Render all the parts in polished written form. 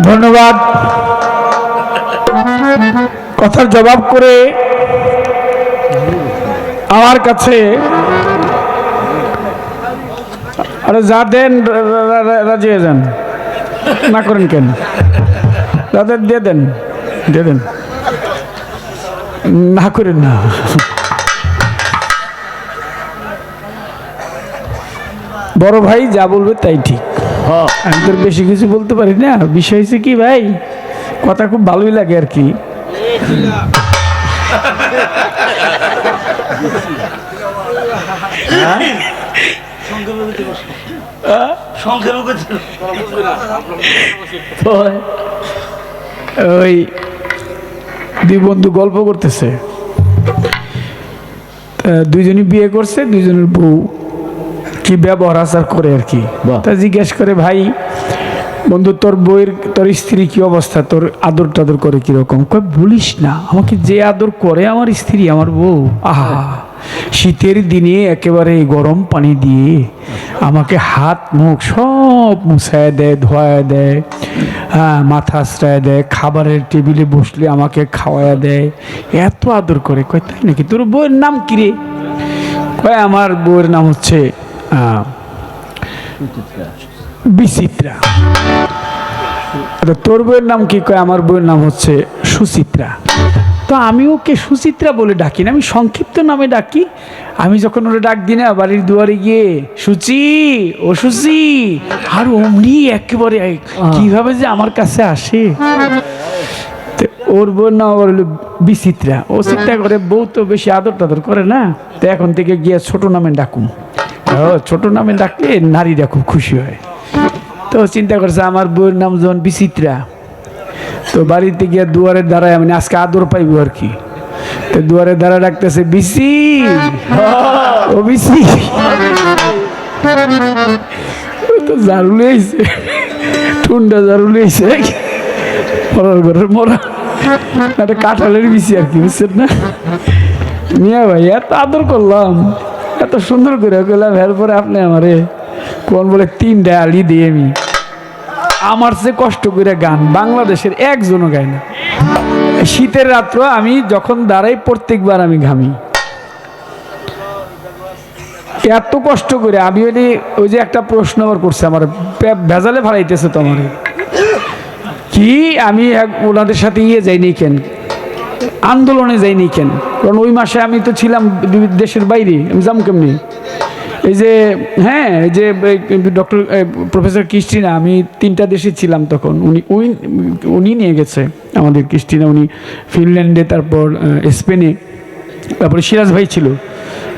ধন্যবাদ। কথার জবাব করে আমার কাছে আরে যা দেন রাজি হয়ে যান, না করেন কেন? তাদের দিয়ে দেন, দিয়ে দেন, না করেন না। বড় ভাই যা বলবে তাই ঠিক। আমি তোর বেশি কিছু বলতে পারি না। বিষয় হচ্ছে কি ভাই, কথা খুব ভালোই লাগে আর কি। ওই দুই বন্ধু গল্প করতেছে, দুইজনই বিয়ে করছে, দুইজনের বউ কি ব্যবহার আচার করে আর কি। তা জিজ্ঞেস করে, ভাই বন্ধু তোর বউয়ের, তোর স্ত্রী কি অবস্থা, তোর আদর টাদর করে কিরকম? কই বলিস না, আমাকে যে আদর করে আমার স্ত্রী, আমার বউ, আহা শীতের দিনে একেবারে গরম পানি দিয়ে আমাকে হাত মুখ সব মুছায় দেয়, ধোয়া দেয়, হ্যাঁ মাথা আশ্রয় দেয়, খাবারের টেবিলে বসলে আমাকে খাওয়ায় দেয়, এত আদর করে। কয় তাই নাকি? তোর বউয়ের নাম কি রে? কয় আমার বউয়ের নাম হচ্ছে বিচিত্রা। তোর বউয়ের নাম কি? কয় আমার বউয়ের নাম হচ্ছে সুচিত্রা। তো আমি ওকে সুচিত্রা বলে ডাকি না, আমি সংক্ষিপ্ত নামে ডাকি। আমি যখন ওরা ডাক দিই না বাড়ির দুয়ারে গিয়ে, সুচি, ও সুচি, আর অমনি একেবারে কিভাবে যে আমার কাছে আসে। ওর বউর নাম হলো বিচিত্রা। ও চিন্তা করে বউ তো বেশি আদর টাদর করে না, তো এখন থেকে গিয়ে ছোট নামে ডাকুম। ছোট নামে ডাকলে নারীরা খুব খুশি হয়। তো চিন্তা করছে আমার বউয়ের নাম যখন বিচিত্রা, তো বাড়িতে গিয়ে দুয়ারে দাঁড়ায়, মানে আজকে আদর পাইব আর কি। তো দুয়ারে দাঁড়ায় ডাকতেছে, বিসি, ও বিসি। তো ঝাড়ু লিয়েছে, টুন্ডা ঝাড়ু লিয়েছে, মরার ঘরের মরা একটা কাঁঠালের বিসি আর কি, বুঝছেন না? মিয়া ভাই এত আদর করলাম, এত সুন্দর করে গেলাম, এরপরে আপনি আমারে কোন বলে 3টা আলি দিয়ে আমি আমার সে কষ্ট করে গান বাংলাদেশের একজনও গায় না। শীতের রাত্র আমি যখন দাঁড়াই প্রত্যেকবার আমি ঘামি, এত কষ্ট করে আমি। ওই যে একটা প্রশ্ন আবার করছে আমার, ভেজালে ফালাইতেছে তো আমার কি, আমি ওনাদের সাথে যাইনি কেন, আন্দোলনে যাইনি কেন? কারণ ওই মাসে আমি তো ছিলাম দেশের বাইরে, আমি যাম কেমনি? এই যে হ্যাঁ, এই যে ডক্টর প্রফেসর ক্রিস্টিনা, আমি 3টা দেশে ছিলাম তখন। উনি নিয়ে গেছে আমাদের ক্রিস্টিনা, উনি ফিনল্যান্ডে, তারপর স্পেনে, তারপরে সিরাজ ভাই ছিল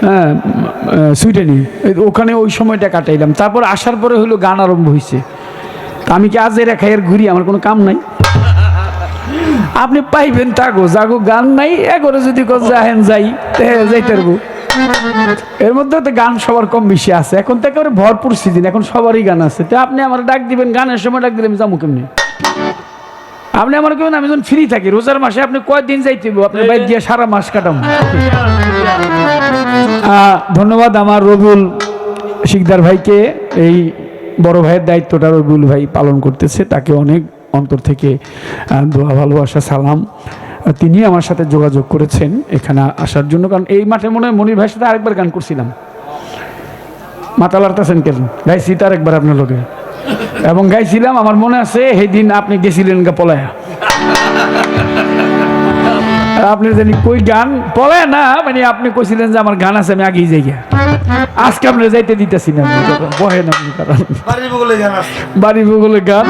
হ্যাঁ সুইডেনে। ওখানে ওই সময়টা কাটাইলাম। তারপর আসার পরে হলো গান আরম্ভ হয়েছে। আমি কি আজ এরা খাইয়ের ঘুরি, আমার কোনো কাম নাই? আপনি পাইবেন তাগো জাগো, গান নাই এগোরে যদি যাহেন যাই যাইতে পারবো। এর মধ্যে তো গান সবার কম বেশি আছে, এখন তো একেবারে ভরপুর সিজন, এখন সবারই গান আছে। তো আপনি আমার ডাক দিবেন, গানের সময় ডাক দিলে আমি যাবো কেমনি? আপনি আমার কেমন, আমি যখন ফ্রি থাকি রোজার মাসে, আপনি কয়দিন যাইতে আপনার বাইর দিয়ে সারা মাস কাটাবো। ধন্যবাদ আমার রবিউল শিকদার ভাইকে, এই বড় ভাইয়ের দায়িত্বটা রবিউল ভাই পালন করতেছে, তাকে অনেক অন্তর থেকে দোয়া ভালোবাসা সালাম। তিনি আমার সাথে যোগাযোগ করেছেন এখানে আসার জন্য, কারণ এই মাঠে মনে হয় মনির ভাইয়ের সাথে আরেকবার গান করছিলাম। মাতাল আরতাছেন কেন? গাইছি তার একবার আপনার লোকে, এবং গাইছিলাম আমার মনে আছে সেই দিন আপনি গেছিলেন গা পলায়া। আপনি জানি কই গান পলায় না, মানে আপনি কইছিলেন যে আমার গান আছে, আমি আগেই যাই গিয়া। আজকে আপনার যাইতে দিতেছি না, বহেন আপনি, কারণ বাড়ি বগলে গান।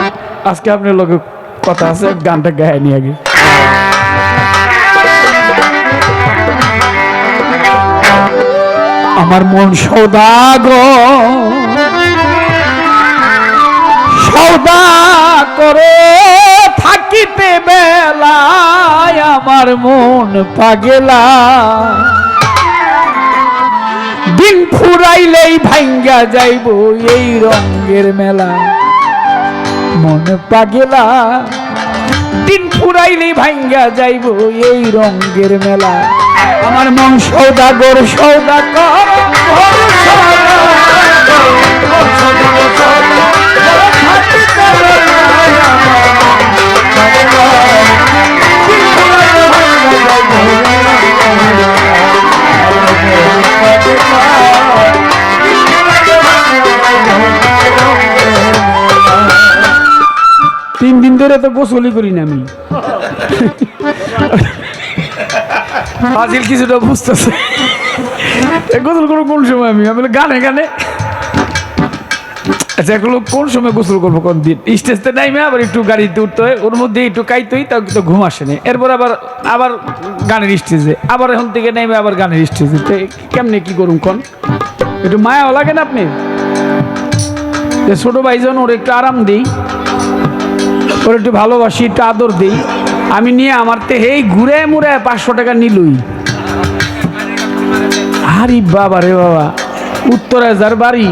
আজকে আপনার লোকে কথা আছে, গানটা গায়ে নিয়ে আগে। আমার মন সওদাগর, সওদা করে থাকিতে বেলায় আমার মন পাগেলা, দিন ফুরাইলেই ভাঙ্গা যাইব এই রঙের মেলা। মন পাগেলা, দিন ফুরাইলেই ভাঙ্গা যাইব এই রঙের মেলা। আমার মন সওদাগর, সওদাগর ধরে তো গোসলই করি না আমি। ফাজিল কিছুটা বুঝতেছে গোসল করবো কোন সময় আমি আমি গানে গানে। আচ্ছা এগুলো কোন সময় গোসল করবো কোন দিন? স্টেজতে নাইমে আবার একটু গাড়িতে উঠতে হয়, ওর মধ্যে একটু কাইতেই তাও তো ঘুম আসে না। এরপর আবার আবার গানের স্টেজে, আবার এখন থেকে নেমে আবার গানের স্টেজে। তো কেমনে কি করুন কোন? একটু মায়াও লাগে না আপনি? ছোট ভাইজন ওর একটু আরাম দিই, ওর একটু ভালোবাসি, একটু আদর দিই। আমি নিয়ে আমার তে এই ঘুরে মুড়ে 500 টাকা নিলুই। আরে বাবা রে বাবা, উত্তরায় যার বাড়ি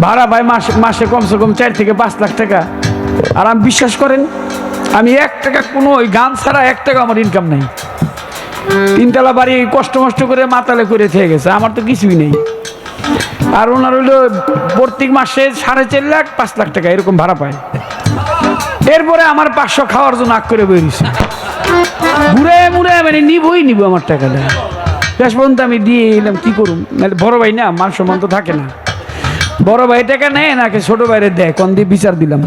ভাড়া পাই মাসে মাসে কমসে কম 4 থেকে 5 লাখ টাকা। আর আমি বিশ্বাস করেন আমি 1 টাকা কোনো ওই গান ছাড়া 1 টাকা আমার ইনকাম নাই। 3 তলা বাড়ি কষ্ট মষ্ট করে মাতালে করে থেকে গেছে, আমার তো কিছুই নেই। আর ওনার হইলো প্রত্যেক মাসে 4.5 লাখ 5 লাখ টাকা এরকম ভাড়া পায়। এরপরে আমার 500 খাওয়ার জন্য আগ করে বেরিয়েছে, ঘুরে মুড়ে মানে নিব আমার টাকাটা। শেষ পর্যন্ত আমি দিয়ে এলাম, কি করুন, বড় ভাই না, মান সম্মান তো থাকে না। বড় ভাই টাকা নেয় নাকি ছোট ভাইরে দেয়, কোন দিয়ে বিচার দিলাম?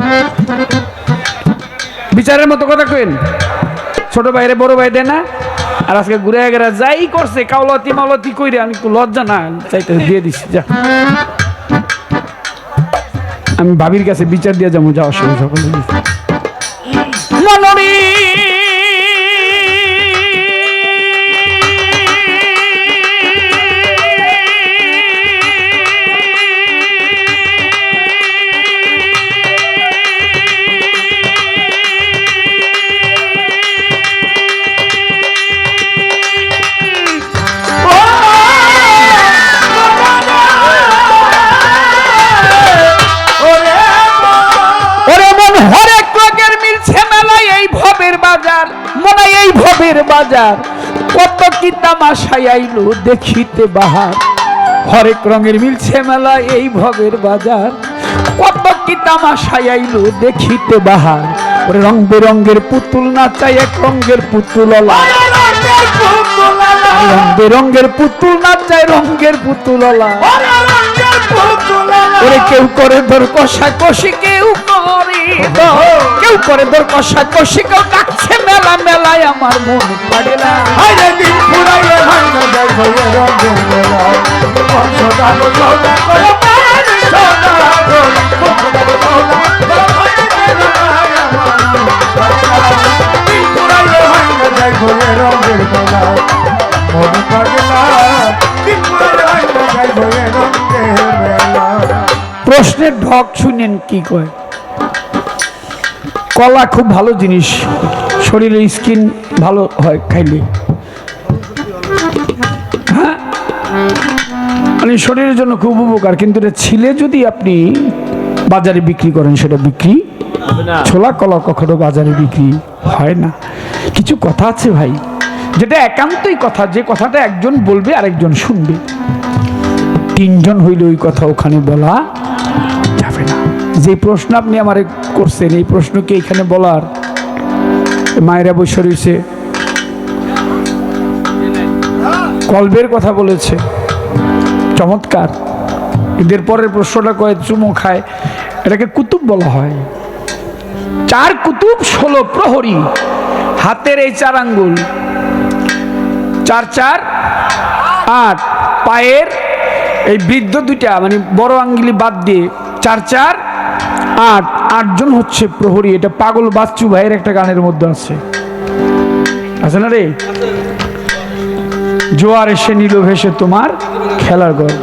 বিচারের মতো কথা কইন, ছোট ভাইরে বড় ভাই দেয় না। আর আজকে ঘুরে গেরা যাই করছে কাউলাতি মাওলাতি কইরে আমি একটু লজ্জা না চাইতে দিয়ে দিছি। যা আমি ভাবির কাছে বিচার দিয়ে যাবো, যাওয়ার সময় সকলে মনরি বাজার, কত কি তামাশাই আইলো দেখিতে বাহার। হরেক রঙের মিলছে মেলা এই ভবের বাজার, কত কি তামাশাই আইলো দেখিতে বাহার। ওরে রং বেরঙ্গের পুতুল নাচাই এক রঙের পুতুল, রং বেরঙ্গের পুতুল নাচাই রঙের পুতুল। ওরে কেউ করে ধর কষা কষি, কেউ করে ধর কষা কষি, কেউ ডাকছে মেলা মেলায় আমার মন পারে না। প্রশ্নের ঢক শুনেন কি কয়। কলা খুব ভালো জিনিস, শরীরের স্কিন ভালো হয় খাইলে। হ্যাঁ মানে শরীরের জন্য খুব উপকার, কিন্তু এটা ছিলে যদি আপনি বাজারে বিক্রি করেন সেটা বিক্রি ছোলা কলা কখনো বাজারে বিক্রি হয় না। কিছু কথা আছে ভাই, যেটা একান্তই কথা, যে কথাটা একজন বলবে আরেকজন শুনবে, 3 জন হইলে ওই কথা ওখানে বলা যাবে না। যে প্রশ্ন আপনি আমারে করছেন, এই প্রশ্ন কি এখানে বলার? মায়েরা বসে রয়েছে, কলবের কথা বলেছে, চমৎকার। এদের পরের প্রশ্নটা কয়ে চুমো খায়, এটাকে কুতুব বলা হয়। 4 কুতুব 16 প্রহরী, হাতের এই 4 আঙ্গুল, 4 4 8, পায়ের এই বৃদ্ধ 2টা মানে বড় আঙ্গুলি বাদ দিয়ে 4 4 8, 8 জন হচ্ছে প্রহরী। এটা পাগল বাচ্চু ভাইয়ের একটা গানের মধ্যে আছে না রে? জোয়ার এসে নিল ভেসে তোমার খেলার ঘর।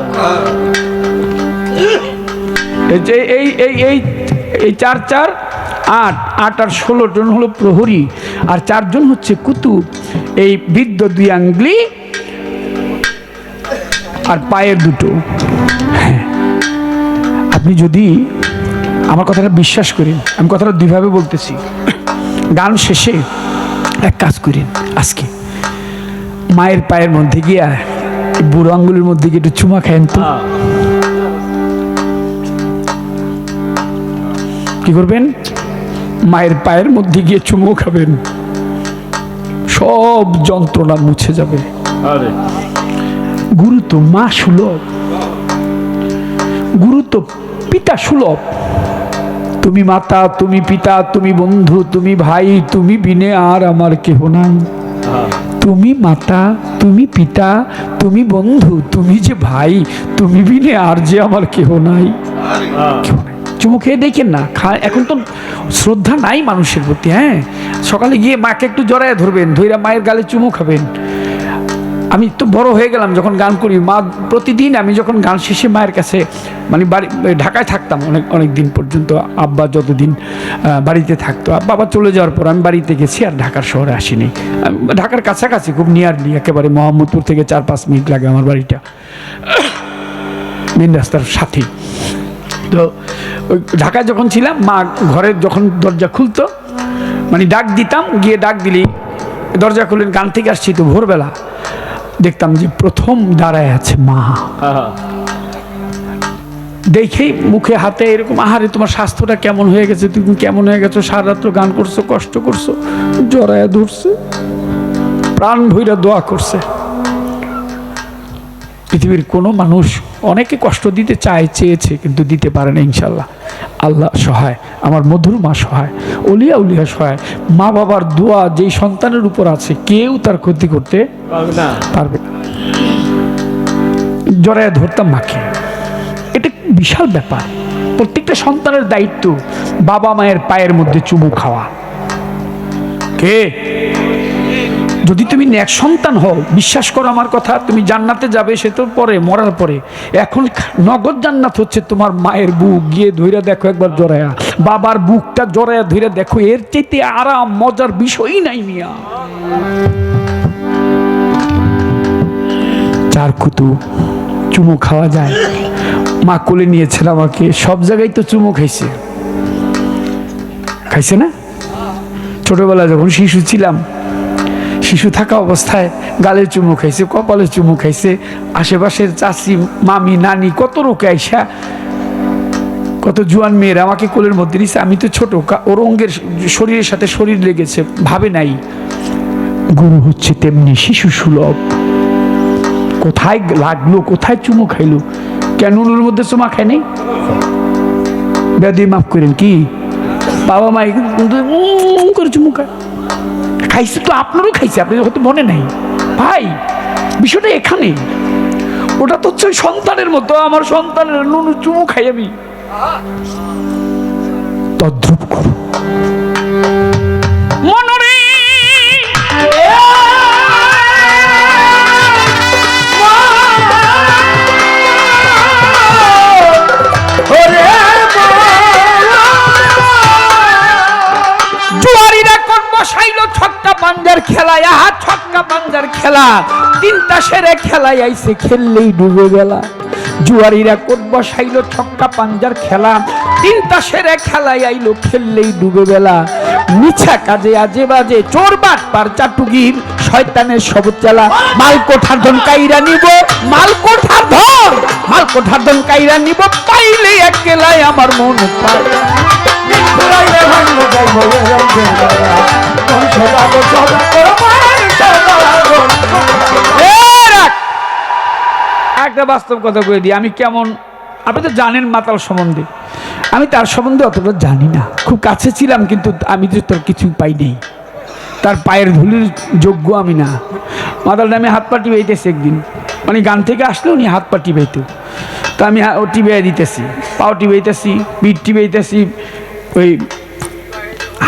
এই 4 4 8 8 আর 16 জন হলো প্রহরী, আর 4 জন হচ্ছে কুতুব। এই বৃদ্ধ 2 আঙ্গুলি আর পায়ের 2টো। হ্যাঁ, আপনি যদি আমার কথাটা বিশ্বাস করেন, আমি কথাটা 2 ভাবে বলতেছি। গান শেষে এক কাজ করেন, আজকে মায়ের পায়ের মধ্যে গিয়া বুড়ো আঙ্গুলের মধ্যে গিয়ে একটু চুমা খায়েন তো। কি করবেন? মায়ের পায়ের মধ্যে গিয়ে চুমো খাবেন, সব যন্ত্রণা মুছে যাবে। গুরু তো মা সুলভ, গুরু তো পিতা সুলভ। তুমি মাতা, তুমি পিতা, তুমি বন্ধু, তুমি ভাই, তুমি বিনে আর আমার কেহ নাই। তুমি মাতা, তুমি পিতা, তুমি বন্ধু, তুমি যে ভাই, তুমি বিনে আর যে আমার কেহ নাই। চুমু খেয়ে দেখেন না, এখন তো শ্রদ্ধা নাই মানুষের প্রতি। হ্যাঁ, সকালে গিয়ে মাকে একটু জড়ায় ধরবেন, ধইরা মায়ের গালে চুমু খাবেন। আমি তো বড় হয়ে গেলাম যখন গান করি, মা প্রতিদিন আমি যখন গান শেষে মায়ের কাছে, মানে বাড়ি ঢাকায় থাকতাম অনেক দিন পর্যন্ত, আব্বা যতদিন বাড়িতে থাকতো, বাবা চলে যাওয়ার পর আমি বাড়িতে গেছি, আর ঢাকার শহরে আসিনি। ঢাকার কাছাকাছি, খুব নিয়ারলি, একেবারে মোহাম্মদপুর থেকে 4-5 মিনিট লাগে আমার বাড়িটা, মেন রাস্তার সাথে। তো ওই ঢাকায় যখন ছিলাম, মা ঘরের যখন দরজা খুলতো, মানে ডাক দিতাম, গিয়ে ডাক দিলি দরজা খুললেন, গান থেকে আসছি তো ভোরবেলা, দেখতাম যে প্রথম দাঁড়ায় আছে মা। দেখেই মুখে হাতে এরকম, আহারে তোমার স্বাস্থ্যটা কেমন হয়ে গেছে, তুমি কেমন হয়ে গেছো, সারা রাত্র গান করছো, কষ্ট করছো, জড়ায়া ধরছে, প্রাণ ভইরা দোয়া করছে। পৃথিবীর কোনো মানুষ, অনেকে কষ্ট দিতে চেয়েছে কিন্তু দিতে পারে না। ইনশাল্লাহ আল্লাহ সহায়, আমার মধুর মা সহায়, অলিয়া উলিয়া সহায়। মা বাবার দোয়া যেই সন্তানের উপর আছে, কেউ তার ক্ষতি করতে পারবে না। জড়ায় ধরতাম মাকে, এটা বিশাল ব্যাপার। প্রত্যেকটা সন্তানের দায়িত্ব বাবা মায়ের পায়ের মধ্যে চুমু খাওয়া। কে যদি তুমি নেক সন্তান হও, বিশ্বাস করো আমার কথা, তুমি জান্নাতে যাবে সে তো পরে, মরার পরে। এখন নগদ জান্নাত হচ্ছে তোমার মায়ের বুক, গিয়ে ধইরা দেখো একবার জড়ায়া, বাবার বুকটা জড়ায়া ধইরা দেখো, এর চাইতে আরাম মজার বিষয়ই নাই মিয়া। চার কুতু চুমু খাওয়া যায়। মা কোলে নিয়েছিল আমাকে, সব জায়গায় তো চুমু খাইছে না? ছোটবেলায় যখন শিশু ছিলাম, শিশু থাকা অবস্থায় গালে চুমু খাইছে, কপালে চুমু খাইছে, আশেপাশের চাচি, মামি, নানি, কত লোকে আইসা, কত জুয়ান মেয়েরা আমাকে কোলের মধ্যে নিচ্ছে। আমি তো ছোট, ওর অঙ্গের শরীরের সাথে শরীর লেগেছে, ভাবে নাই গুরু হচ্ছে তেমনি শিশু সুলভ। কোথায় লাগলো, কোথায় চুমু খাইলো, কেন ওর মধ্যে চুমা খায় নাই? বেদি মাফ করেন, কি বাবা মা করে চুমু খাইছে তো, আপনারও খাইছে, আপনি হয়তো মনে নাই ভাই, বিষয়টা এখানে। ওটা তো হচ্ছে সন্তানের মতো, আমার সন্তানের নুনু চুমু খাই আমি, তদ্রুপ করো মনরে। বসাইলো ছক্কা পাঞ্জার খেলায়, আহা ছক্কা পাঞ্জার খেলা, তিনটা সেরে খেলায় আইছে, খেললেই ডুবে গেলা। জুয়ারিরা কোট বসাইলো ছক্কা পাঞ্জার খেলা, তিনটা সেরে খেলায় আইলো, খেললেই ডুবে গেলা। মিছা কাজে আজে বাজে, চোর বাটপার চাটুগির, শয়তানের সব চালা। মাল কোঠার ধন কাইরা নিব, মাল কোঠার ধন, মাল কোঠার ধন কাইরা নিব, পাইলে একলাই আমার মন পায়। একটা বাস্তব কথা বলে দিই, আমি কেমন, আপনি তো জানেন মাতাল সম্বন্ধে, আমি তার সম্বন্ধে অতটা জানি না, খুব কাছে ছিলাম, কিন্তু আমি যে তোর কিছু পাই নেই, তার পায়ের ধুলির যোগ্য আমি না। মাতালটা আমি হাত পা টিপাইতেছি একদিন, মানে গান থেকে আসলে উনি হাত পা টিপাইতো, তো আমি ও টিপাই দিতেছি, পাও টিপাইতেছি, পিঠ টিপাইতেছি, ওই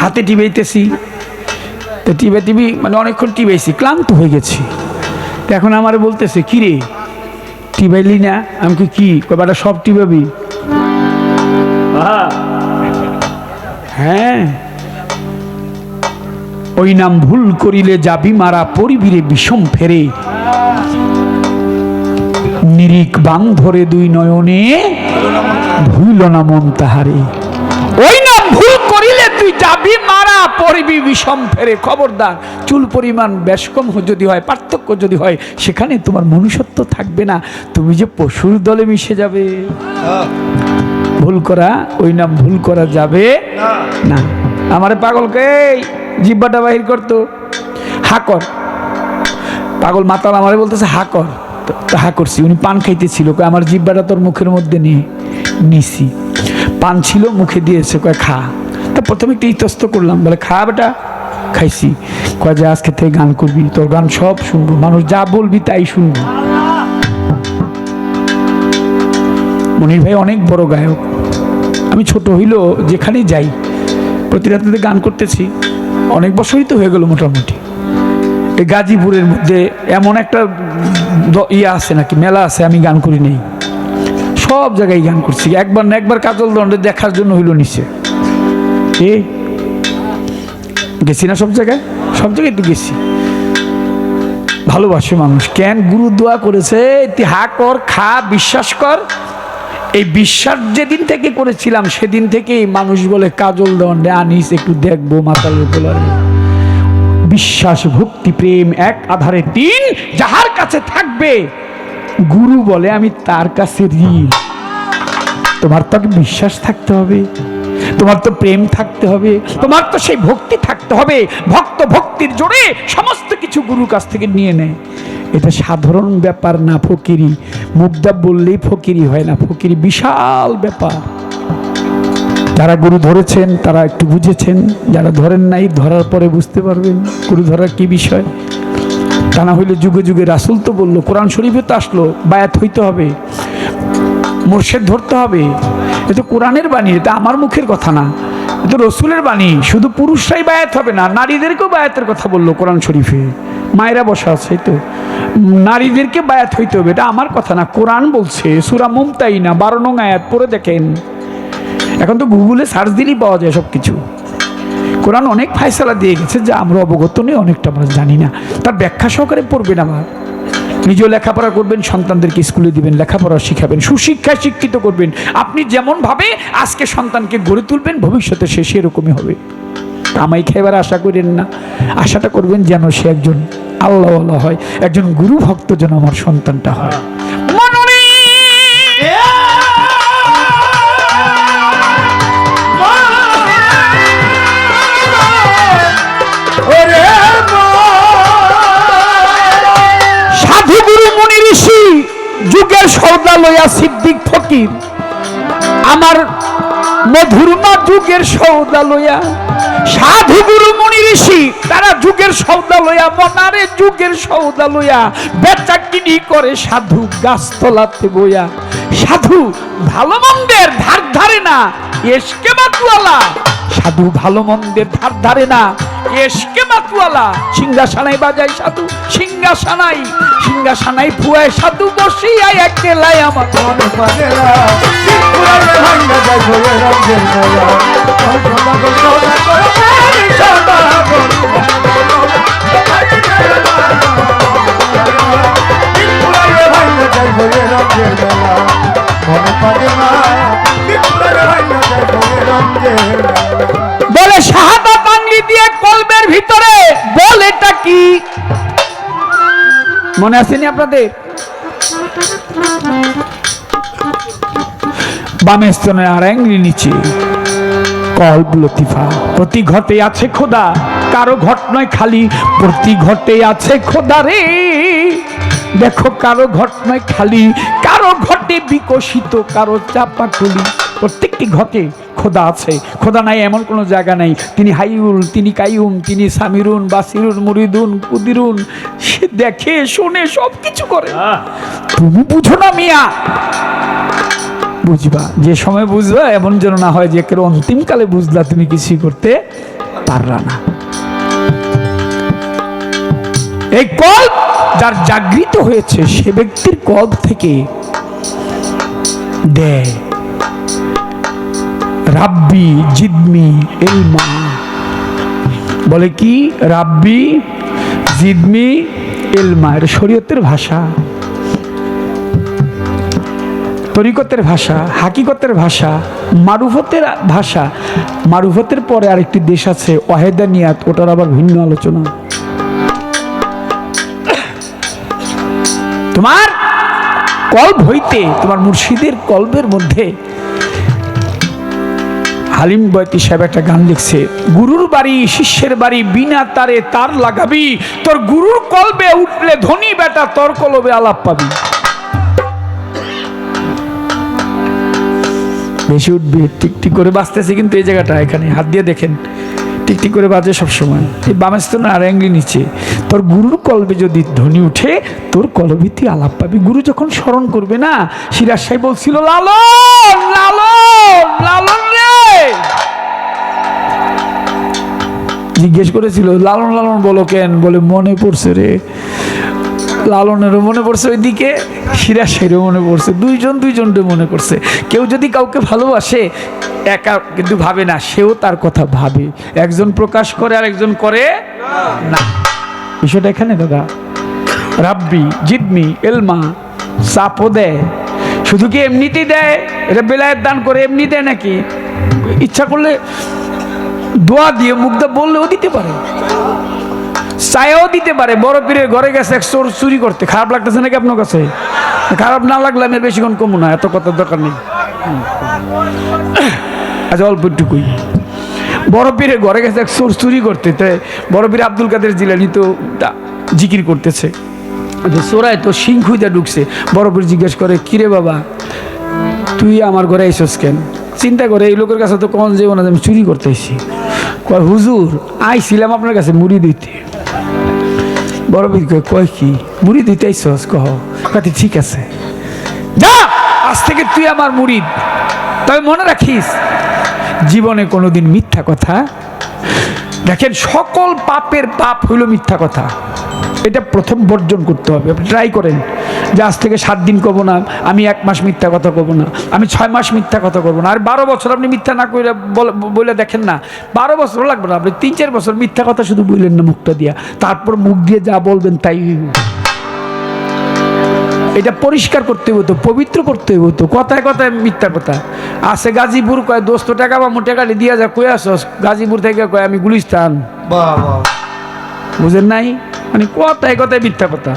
হাতে টিপাইতেছি, তো টিপি মানে অনেকক্ষণ টিপাইছি, ক্লান্ত হয়ে গেছি। তো এখন আমার বলতেছে, কি রে টিপাইলি না? আমি কি কয়টা সব টিপাবি? হ্যাঁ, ওই নাম ভুল করিলে যাবি মারা, পরিবিরে বিষম ফেরে, নিরিক বান ধরে দুই নয়নে, ভুইল না মন তাহারে। ওই নাম ভুল করিলে তুই যাবি মারা, পরিবি বিষম ফেরে। খবরদার, চুল পরিমাণ বেশ কম যদি হয়, পার্থক্য যদি হয়, সেখানে তোমার মনুষ্যত্ব থাকবে না, তুমি যে পশুর দলে মিশে যাবে। ভুল করা, ওই নাম ভুল করা যাবে না। আমারে পাগলকে জিব্বাটা বাহির করতো, হাকর, পাগল মাতাল আমারে বলতেছে হাকর, হা করছি। উনি পান খাইতেছিল, আমার জিব্বাটা তোর মুখের মধ্যে নিছি। পান ছিল, মুখে দিয়েছে, কয় খা। তা প্রথমে একটু ইতস্ত করলাম, বলে খা বেটা। খাইছি। কয় যে আজকে থেকে গান করবি, তোর গান সব শুনবো, মানুষ যা বলবি তাই শুনবো। মনির ভাই অনেক বড় গায়ক, আমি ছোট হইল যেখানেই যাই প্রতি রাত্রিতে গান করতেছি, অনেক বছরই তো হয়ে গেল মোটামুটি। এই গাজীপুরের মধ্যে এমন একটা ইয়ে আছে নাকি, মেলা আছে, আমি গান করি নেই, সব জায়গায় গান করছি। একবার না একবার কাজল দণ্ডে দেখার জন্য হইল নিচে, গেছি না সব জায়গায়, সব জায়গায় তো গেছি। ভালোবাসে মানুষ, কেন গুরু দোয়া করেছে তুই হা কর, খা, বিশ্বাস কর। এই বিশ্বাস যেদিন থেকে করেছিলাম সেদিন থেকেই মানুষ বলে কাজল দণ্ডে আনিস একটু দেখবো মাতালের পোলারে। বিশ্বাস, ভক্তি, প্রেম এক আধারে তিন, যাহার কাছে থাকবে গুরু বলে আমি তার কাছে ঋণ। তোমার তো বিশ্বাস থাকতে হবে, তোমার তো প্রেম থাকতে হবে, তোমার তো সেই ভক্তি থাকতে হবে। ভক্ত ভক্তির জোরে সমস্ত কিছু গুরুর কাছ থেকে নিয়ে নেয়। এটা সাধারণ ব্যাপার না ফকিরি। মুগ্ধা বললেই ফকিরি হয় না, ফকিরি বিশাল ব্যাপার। যারা গুরু ধরেছেন তারা একটু বুঝেছেন, যারা ধরেন নাই ধরার পরে বুঝতে পারবেন গুরু ধরার কি বিষয়। তা না হইলে যুগে যুগে রাসূল তো বললো, কোরআন শরীফে তো আসলো বায়াত হইতে হবে, মুর্শিদ ধরতে হবে। এ তো কোরআনের বাণী, এটা আমার মুখের কথা না, এ তো রসুলের বাণী। শুধু পুরুষরাই বায়াত হবে না, নারীদেরকেও বায়াতের কথা বললো কোরআন শরীফে। মায়েরা বসা আছে তো, নারীদেরকে বায়াত হইতে হবে, এটা আমার কথা না, কোরআন বলছে। সূরা মুমতাহিনা 12 নং আয়াত পড়ে দেখেন। এখন তো গুগলে সার্চ দিলেই পাওয়া যায় সব কিছু। কোরআন অনেক ফায়সালা দিয়ে গেছে যা আমরা অবগত নেই, অনেকটা আমরা জানি না। তার ব্যাখ্যা সহকারে পড়বেন, আমার নিজেও লেখাপড়া করবেন, সন্তানদেরকে স্কুলে দিবেন, লেখাপড়া শিখাবেন, সুশিক্ষায় শিক্ষিত করবেন। আপনি যেমন ভাবে আজকে সন্তানকে গড়ে তুলবেন, ভবিষ্যতে সে সেরকমই হবে। কামাই খাইবার আশা করেন না, আশাটা করবেন যেন সে একজন আল্লাহওয়ালা হয়, একজন গুরু ভক্ত যেন আমার সন্তানটা হয়। সাধু গুরু মুনি ঋষি যুগের সওদা লইয়া সিদ্দিক ফকির, আমার মধুরমা যুগের সওদা লইয়া। সাধু গুরু মুনি ঋষি তারা যুগের সওদা লইয়া, মনারে যুগের সওদা লইয়া বেচা কিনি করে সাধু গাছতলাতে বইয়া। সাধু ভালো মন্দের ধার ধারে না, এসকে মাতুয়ালা। সাধু ভালো মন্দের ধার ধারে না, এসকে মাতুয়ালা। সিংহাসনাই বাজায় সাধু, সিংহাসনাই সিংহাসনাই ফুয়ায় সাধু বসিয়া একলাই আমার মনে পারে না। বলে শাহাদাত আঙ্গি দিয়ে কলবের ভিতরে বল, এটা কি মনে আসেনি আপনাদের? বামে স্তনের আর আঙ্গুলি নিচে কলব লতিফা। প্রতি ঘটে আছে খোদা, কারো ঘট নয় খালি, প্রতি ঘটে আছে খোদা রে। দেখো কারো ঘট নয় খালি, কারো ঘটে বিকশিত, কারো চাপা খুলি। প্রত্যেকটি ঘটে খোদা আছে, খোদা নাই এমন কোনো জায়গা নাই। তিনি হাইউল, তিনি কাইয়ুম, তিনি সামিরুন, বাসিরুন, মুরিদুন, কুদিরুন। সে দেখে শোনে সব কিছু করে। তুমি বুঝো না মিয়া, বুঝবা যে সময় বুঝবা, এমন যেন না হয় যে কেউ অন্তিমকালে বুঝলা তুমি কিছুই করতে পারলা না। এই কল্প যার জাগৃত হয়েছে সে ব্যক্তির কল্প থেকে দেয় রাব্বি জিদমি ইলমা। বলে কি? রাব্বি জিদমি ইলমা। এটা শরীয়তের ভাষা, তরিকতের ভাষা, হাকিকতের ভাষা, মারুফতের ভাষা। মারুফতের পরে আরেকটি দেশ আছে ওয়াহেদানিয়াত, ওটার আবার ভিন্ন আলোচনা। তোমার কল্ব হইতে, তোমার মুর্শিদের কল্বের মধ্যে। হালিম বয়তি সাহেব একটা গান লিখছে, গুরুর বাড়ি শিষ্যের বাড়ি, বিনা তারে তার লাগাবি, তোর গুরুর কল্বে উঠলে ধনী বেটা, তোর কলবে আলাপ পাবি। বেশি উঠবে, টিকটিক করে বাজতেছে কিন্তু এই জায়গাটা এখানে হাত দিয়ে দেখেন টিকটিক করে বাজে সবসময়। এই বামেস্তন আর অ্যাঙ্গলি নিচে। তোর গুরুর কলবে যদি ধ্বনি উঠে তোর কলবে তুই আলাপ পাবি। গুরু যখন স্মরণ করবে না, সিরাজ সাহেব বলছিল লালন লালন লালন রে, জিজ্ঞেস করেছিল লালন লালন বলো কেন? বলে মনে পড়ছে রে। লালনেরও মনে পড়ছে ওইদিকে, সিরাজ সাহেবেরও মনে পড়ছে, দুইজনকে মনে করছে। কেউ যদি কাউকে ভালোবাসে একা কিন্তু ভাবে না, সেও তার কথা ভাবে। একজন প্রকাশ করে আর একজন করে না। বিষয়টা এখানে দাদা, রাব্বি জিদমি এলমা চাপও দেয়। শুধু কি এমনিতেই দেয়? এটা বেলায়েত দান করে এমনি দেয় নাকি? ইচ্ছা করলে দোয়া দিয়ে মুগ্ধা বললেও দিতে পারে, চায়াও দিতে পারে। বড় পীরের ঘরে গেছে এক চোর চুরি করতে, খারাপ লাগতেছে নাকি আপনার কাছে? খারাপ না লাগলে আমি বেশিক্ষণ কমু না, এত কথার দরকার নেই। আচ্ছা অল্প একটুকুই। বড় পীরের ঘরে গেছে এক চোর চুরি করতে, তাই বড় পীর আব্দুল কাদের জিলানী তো জিকির করতেছে, চোরায় তো সিং খুঁজে ঢুকছে। বড় পীর জিজ্ঞেস করে কিরে বাবা তুই আমার ঘরে আইসস কেন? চিন্তা করে এই লোকের কাছে তো কোন যে ওনা আমি চুরি করতে এসেছি। কয় হুজুর আইছিলাম আপনার কাছে মুড়ি দিতে। বড় পীর কয় কি মুড়ি দিতে আইসস? কহ কাতি ঠিক আছে, যা আজ থেকে তুই আমার মুরিদ। তবে মনে রাখিস জীবনে কোনোদিন মিথ্যা কথা, দেখেন সকল পাপের পাপ হইল মিথ্যা কথা। এটা প্রথম বর্জন করতে হবে। আপনি ট্রাই করেন যে আজ থেকে 7 দিন করবো না, আমি 1 মাস মিথ্যা কথা করবো না, আমি 6 মাস মিথ্যা কথা করবো না। আর 12 বছর আপনি মিথ্যা না করে বলে দেখেন না, 12 বছর লাগবে না, আপনি 3-4 বছর মিথ্যা কথা শুধু বললেন না মুখটা দিয়া, তারপর মুখ দিয়ে যা বলবেন তাই হইব। এটা পরিষ্কার করতে হতো, পবিত্র করতে হতো। কথায় কথায় মিথ্যা কথা আছে। গাজীপুর কয় দোস্ত টাকা বা টাকাটি দিয়া যা কয়ে আসস, গাজীপুর থেকে কয় আমি গুলিস্তান। বুঝেন নাই? মানে কথায় কথায় মিথ্যা কথা।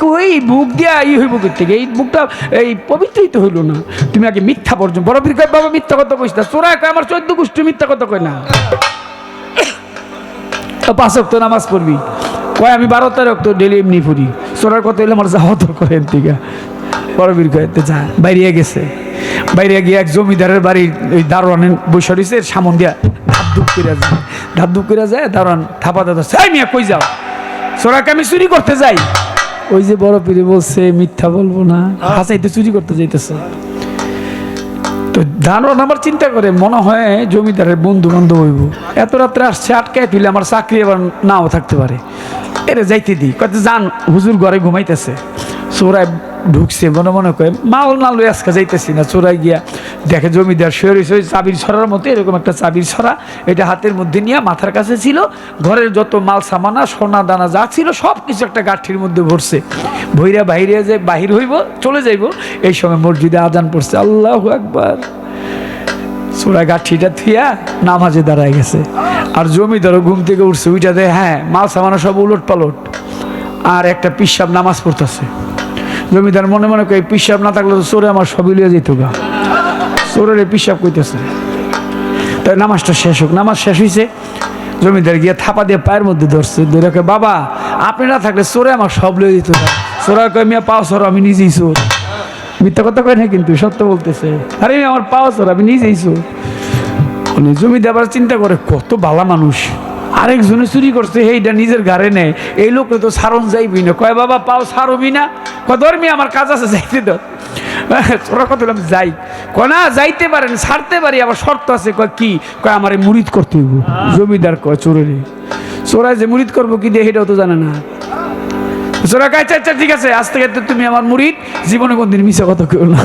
তো ওই বুক দিয়া ই হইব থেকে, এই বুকটা এই পবিত্রই তো হইল না। তুমি আগে মিথ্যা বর্জন। বড় পীর কয় বাবা মিথ্যা কথা কইস না। চোরায় কয় আমার 14 গোষ্ঠী মিথ্যা কথা কয় না। 5 ওয়াক্ত নামাজ পড়বি, কয় আমি 12-13 ওয়াক্ত ডেলি এমনি পড়ি। চোরার কথা হইলে আমার যাওয়া তো করেন ঠিক। বড় পীর কয় যা। বাইরে গেছে, বাইরে গিয়ে এক জমিদারের বাড়ির ওই দারোয়ানের বসে রয়েছে, সামন দিয়া ধাপ ধুপ করে যায়। দারোয়ান থাপা দাদা মিয়া কই যাও? চোরাকে আমি চুরি করতে যাই। ওই যে বড় পীরে বলছে মিথ্যা বলবো না, হাসাইতে চুরি করতে যাইতেছে। তো দারোয়ান আমার চিন্তা করে মনে হয় জমিদারের বন্ধু বান্ধব হইব, এত রাত্রে আসছে আটকায় তুলে আমার চাকরি এবার নাও থাকতে পারে, এরে যাইতে দিই। কত যান হুজুর ঘরে ঘুমাইতেছে। চোরায় ঢুকছে, মনে মনে করে মাল না লই আজকে যাইতেছি না। চোরাই গিয়া দেখে জমিদার শুয়ে রয়েছে ওই চাবির ছড়ার মতো, এরকম একটা চাবির ছড়া, এটা হাতের মধ্যে নিয়ে মাথার কাছে ছিল। ঘরের যত মাল সামানা সোনা দানা যা ছিল সব কিছু একটা গাঠির মধ্যে ভরছে। ভৈরা বাহিরে যে বাহির হইব চলে যাইব, এই সময় মসজিদে আজান পড়ছে, আল্লাহু আকবার। চোরা গাঠিটা থুইয়া নামাজে দাঁড়ায় গেছে। আর জমিদারও ঘুম থেকে উঠছে, ওইটা দেয় হ্যাঁ মাল সামানা সব উলট পালট, আর একটা পিসাব নামাজ পড়তেছে। জমিদার মনে মনে করে পিসাব না থাকলে তো চোরে আমার সবই লিয়ে যেত গা, চোরের পিসাব কইতেছে। তাই নামাজটা শেষ হোক। নামাজ শেষ হয়েছে, জমিদার গিয়ে থাপা দিয়ে পায়ের মধ্যে ধরছে, ধরে বাবা আপনি না থাকলে চোরে আমার সব লিয়ে যেত গা। চোরা কয় মিয়া পাও চোর, আমি নিজেই চোর। মিথ্যা কথা কয় না কিন্তু সত্য বলতেছে, আরে আমার পাও চোর, আমি নিজেই চোর। জমিদার আবার চিন্তা করে কত ভালো মানুষ, আরেকজনে চুরি করছে এইটা নিজের ঘরে নেয়, এই লোকে তো সারণ যাইবি না। কয় বাবা পাও সারবি না? কয় ধর্মী আমার কাজ আছে যাইতে দাও। চোরা কথা বললাম যাই, কয় না যাইতে পারেন ছাড়তে পারি, আবার শর্ত আছে। কয় কি? কয় আমার মুরিদ করতে হইব। জমিদার কয় চোরের, চোরাই যে মুরিদ করবো কি দিয়ে এটাও তো জানে না। চোরা কয় আচ্ছা ঠিক আছে আজ থেকে তো তুমি আমার মুরিদ, জীবনে কোনদিন মিশা কথা কেউ না।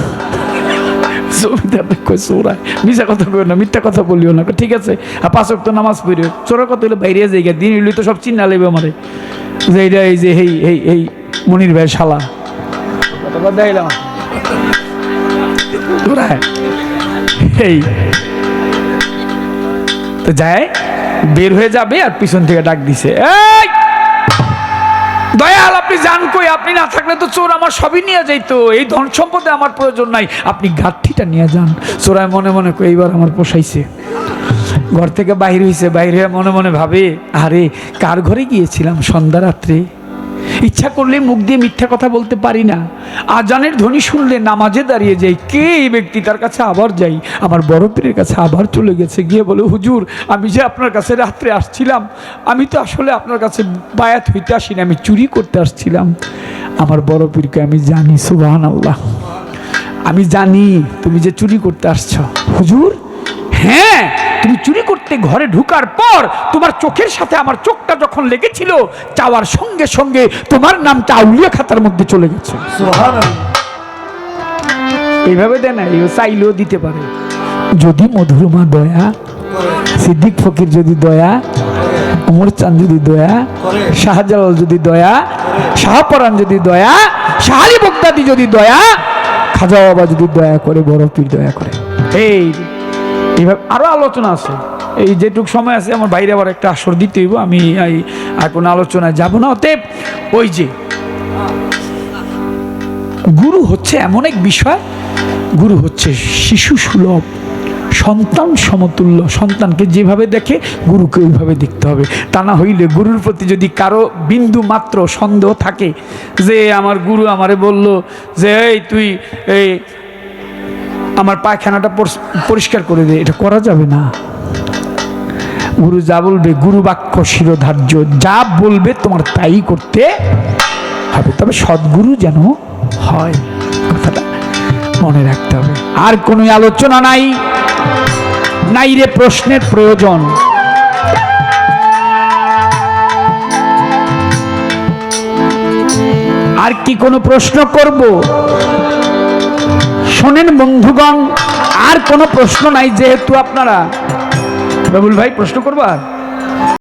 জমিদার কয় চোরা মিশা কথা কেউ না, মিথ্যা কথা বলিও না। ঠিক আছে আর 5 ওয়াক্ত নামাজ পড়িও। চোরা কথা হইলে বাইরে যাই গা, দিন হইলে তো সব চিন্তা লাগবে আমারে যে এইটা এই যে এই মনির ভাই শালা দেখাইলাম এই তো যায় বের হয়ে যাবে, আর পিছন থেকে ডাক দিছে, এই দয়াল আপনি যান কই? আপনি না থাকলে তো চোর আমার সবই নিয়ে যাইতো, এই ধন সম্পদে আমার প্রয়োজন নাই, আপনি গাঠিটা নিয়ে যান। চোরায় মনে মনে কই এইবার আমার পোষাইছে। ঘর থেকে বাহির হয়েছে, বাহির হয়ে মনে মনে ভাবে আরে কার ঘরে গিয়েছিলাম সন্ধ্যা রাত্রে, ইচ্ছা করলে মুখ দিয়ে মিথ্যা কথা বলতে পারি না। আজানের ধ্বনি শুনলে নামাজে দাঁড়িয়ে যাই, কে এই ব্যক্তি, তার কাছে আবার যাই, আমার বড় পীরের কাছে আবার চলে গেছে, গিয়ে বলে হুজুর আমি যে আপনার কাছে রাত্রে আসছিলাম, আমি তো আসলে আপনার কাছে বায়াত হইতে আসিনি, আমি চুরি করতে আসছিলাম। আমার বড় পীরকে আমি জানি, সুবহানাল্লাহ, আমি জানি তুমি যে চুরি করতে আসছো। হুজুর হ্যাঁ, তুমি চুরি করতে ঘরে ঢুকার পর তোমার চোখের সাথে আমার চোখটা যখন লেগেছিল, চাওয়ার সঙ্গে সঙ্গে তোমার নামটা আউলিয়া খাতার মধ্যে চলে গেছে। এইভাবে দেয় না, এও চাইলেও দিতে পারে। যদি মধুরমা দয়া, সিদ্দিক ফকির যদি দয়া, ওমর চাঁদ যদি দয়া, শাহজালাল যদি দয়া, শাহপরান যদি দয়া, শাহ আলী বগদাদি যদি দয়া, খাজা বাবা যদি দয়া করে, বড় পীর দয়া করে। এইভাবে আরো আলোচনা আছে। এই যেটুক সময় আছে আমার বাইরে আবার একটা আসর দিতে হইব, আমি আর কোনো আলোচনায় যাব না। অতএব ওই যে গুরু হচ্ছে এমন এক বিষয়, গুরু হচ্ছে শিশু সুলভ, সন্তান সমতুল্য। সন্তানকে যেভাবে দেখে গুরুকে ওইভাবে দেখতে হবে। তা না হইলে গুরুর প্রতি যদি কারো বিন্দু মাত্র সন্দেহ থাকে, যে আমার গুরু আমারে বলল যে এই তুই এই আমার পায়খানাটা পরিষ্কার করে দে, এটা করা যাবে না। গুরু যা বলবে, গুরু বাক্য শিরোধার্য, যা বলবে তোমার তাই করতে হবে, তবে সদ্গুরু যেন হয়, কথাটা মনে রাখতে হবে। আর কোনো আলোচনা নাই, নাই রে প্রশ্নের প্রয়োজন। আর কি কোনো প্রশ্ন করব? শোনেন বন্ধুগণ, আর কোনো প্রশ্ন নাই, যেহেতু আপনারা, বাবুল ভাই প্রশ্ন করবো আর